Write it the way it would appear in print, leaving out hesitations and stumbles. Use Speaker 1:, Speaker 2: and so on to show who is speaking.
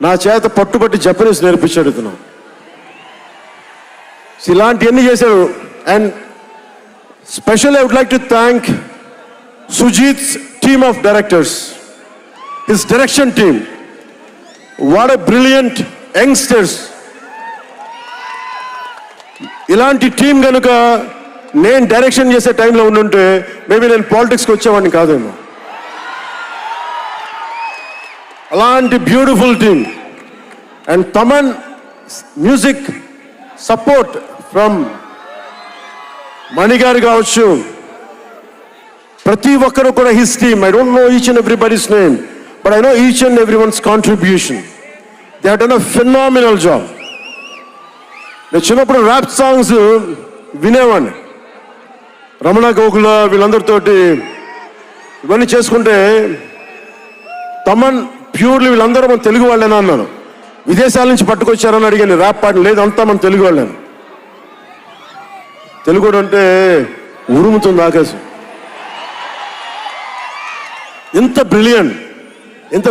Speaker 1: నా చేత పట్టుబట్టి జపనీస్ నేర్పించాడు ఇతను. ఇలాంటివన్నీ చేశాడు. And special I would like to thank Sujeeth's team of directors, his direction team. What a brilliant youngsters. ఇలాంటి టీం కనుక నేను డైరెక్షన్ చేసే టైంలో ఉండుంటే మేబీ నేను పాలిటిక్స్కి వచ్చేవాడిని కాదేమో. అలాంటి beautiful team. And Thaman music support from మణిగారు కావచ్చు, ప్రతి ఒక్కరు కూడా his team. I don't know each and everybody's name, but I know each and every one's contribution. They have done a phenomenal job. నేను చిన్నప్పుడు ర్యాప్ సాంగ్స్ వినేవాడిని, రమణ గోకుల వీళ్ళందరితోటి ఇవన్నీ చేసుకుంటే. తమన్ ప్యూర్లీ వీళ్ళందరూ మన తెలుగు వాళ్ళేనా అన్నాను. విదేశాల నుంచి పట్టుకొచ్చారని అడిగాను. ర్యాప్ పాట లేదు, అంతా మన తెలుగు వాళ్ళని. తెలుగు అంటే ఉరుముతుంది ఆకాశం. ఎంత బ్రిలియంట్, ఎంత